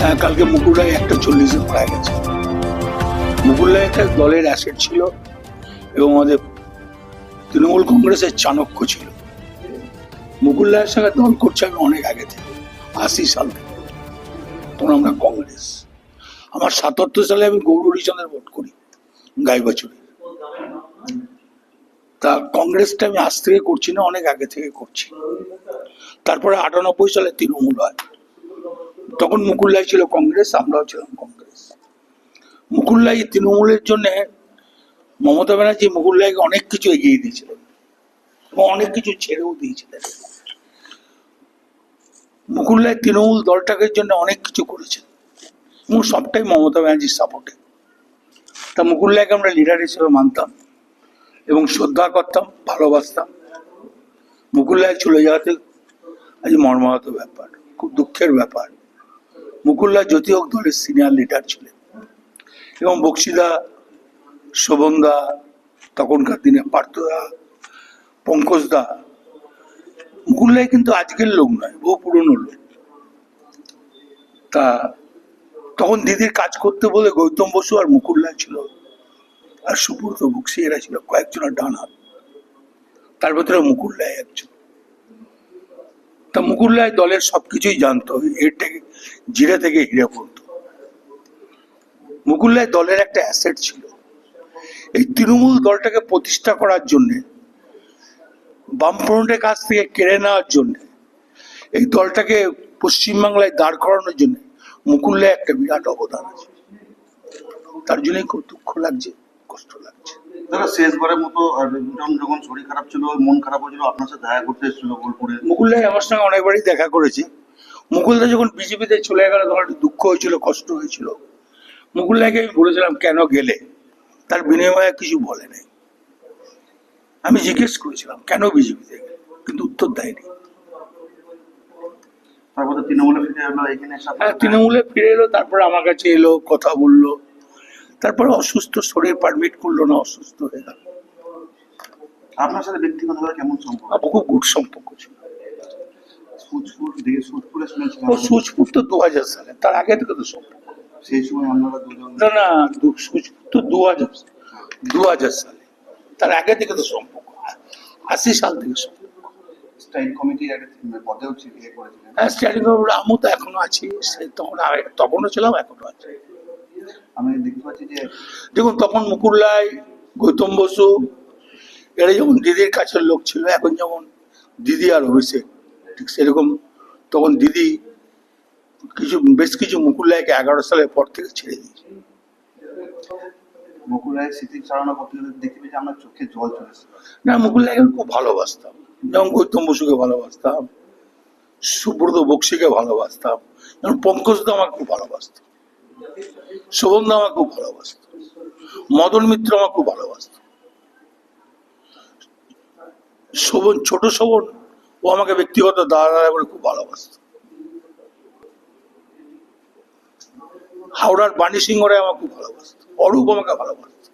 হ্যাঁ, কালকে মুকুল রায় 1:40 মারা গেছে। মুকুল রায় একটা দলের অ্যাসেট ছিল এবং আমাদের তৃণমূল কংগ্রেসের চাণক্য ছিল। মুকুল রায়ের সঙ্গে দল করছে আমি অনেক আগে থেকে, 80 সাল থেকে, তখন আমরা কংগ্রেস। আমার 77 সালে আমি গৌর হরিচন্দ্রের ভোট করি গাইবাছুরে। তা কংগ্রেসটা আমি আজ থেকে করছি না, অনেক আগে থেকে করছি। তারপরে 98 সালে তৃণমূল হয়, তখন মুকুল রায় ছিল কংগ্রেস, আমরাও ছিলাম কংগ্রেস। মুকুল রায় তৃণমূলের জন্য মমতা ব্যানার্জি মুকুল রায়কে অনেক কিছু এগিয়ে দিয়েছিলেন এবং অনেক কিছু ছেড়েও দিয়েছিলেন। মুকুল রায় তৃণমূল দলটাকে জন্য অনেক কিছু করেছেন এবং সবটাই মমতা ব্যানার্জির সাপোর্টে। তা মুকুল রায়কে আমরা লিডার হিসেবে মানতাম এবং শ্রদ্ধা করতাম, ভালোবাসতাম। মুকুল রায় চলে যাওয়াতে আজ মর্মাহত ব্যাপার, খুব দুঃখের ব্যাপার। মুকুল রায় জ্যোতি হোক দলের সিনিয়র লিডার ছিলেন এবং বক্সিদা, শোভনদা, তখনকার দিনে পার্থদা, পঙ্কজদা। মুকুল রায় কিন্তু আজকের লোক নয়, বহু পুরনো লোক। তা তখন দিদির কাজ করতে বলে গৌতম বসু আর মুকুল রায় ছিল, আর সুব্রত বক্সি, এরা ছিল কয়েকজনের ডান হাত। তার ভেতরে মুকুল রায় একজন। তা মুকুল রায় দলের সবকিছুই জানতো, এর থেকে জিরে থেকে হিরে পড়তো। মুকুল রায় দলের একটা অ্যাসেট ছিল। এই তৃণমূল দলটাকে প্রতিষ্ঠা করার জন্য, বামফ্রন্টের কাছ থেকে কেড়ে নেওয়ার জন্য, এই দলটাকে পশ্চিমবাংলায় দাঁড় করানোর জন্য মুকুল রায় একটা বিরাট অবদান আছে। তার জন্যই খুব দুঃখ লাগছে, কষ্ট লাগছে। দাদা, শেষবারের মতো যখন শরীর খারাপ ছিল, মন খারাপ হয়েছিল, আপনার সাথে দেখা করতে এসেছিল বোলপুরে। মুকুল রায় আমার সঙ্গে অনেকবারই দেখা করেছে। মুকুলদা যখন বিজেপিতে চলে গেল তখন একটু দুঃখ হয়েছিল, কষ্ট হয়েছিল। মুকুল রায়কে আমি বলেছিলাম কেন গেলে, তার বিনিময়ে কিছু বলে নাই। আমি জিজ্ঞেস করেছিলাম কেন বিজেপিতে গেলে, কিন্তু উত্তর দেয়নি। তারপরে তৃণমূলে ফিরে এলো এখানে। হ্যাঁ, তৃণমূলে ফিরে এলো, তারপরে আমার কাছে এলো, কথা বললো। তারপরে অসুস্থ, শরীর পারমিট করলো না, অসুস্থ হয়ে গেল। আপনার সাথে ব্যক্তিগতভাবে কেমন সম্পর্ক? আমার খুব গুড সম্পর্ক ছিল। সুজপুরে শুনেছিলাম। ও সুজপুর তো 2000 সালে, তার আগে থেকে তো সম্পর্ক। সেই সময় আপনারা দুজন। না না, সুজপুর তো 2000 সালে, তার আগে থেকে তো সম্পর্ক, 80 সাল থেকে সম্পর্ক। স্ট্যান্ড কমিটির একটা পদেও ইয়ে করেছিলেন। হ্যাঁ, স্ট্যান্ডিং কমিটি আমিও তো এখনো আছি, সে তখনও ছিলাম, এখনো আছি। আমি দেখতে পাচ্ছি যে দেখুন, তখন মুকুল রায়, গৌতম বসু, এরা যেমন দিদির কাছের লোক ছিল, এখন যেমন দিদি আর অভিষেক, ঠিক সেরকম তখন দিদি বেশ কিছু মুকুল রায়কে 11 সালের পর থেকে ছেড়ে দিয়েছে। মুকুল রায়ের স্মৃতি চালানো করতে গেলে দেখতে পেয়েছি আমার চোখে জল চলেছে। না, মুকুল রায়কে আমি খুব ভালোবাসতাম, যেমন গৌতম বসুকে ভালোবাসতাম, সুব্রত বক্সিকে ভালোবাসতাম, যেমন পঙ্কজদা আমাকে খুব ভালোবাসতাম, শোভনদা আমাকে খুব ভালোবাসতাম, মদন মিত্র আমাকে খুব ভালোবাসতাম। শোভন, ছোট শোভন, ও আমাকে ব্যক্তিগত দাদা বলে খুব ভালোবাসত। হাওড়ার বাণী সিংহ রায় আমাকে খুব ভালোবাসত, অরূপ আমাকে ভালোবাসত।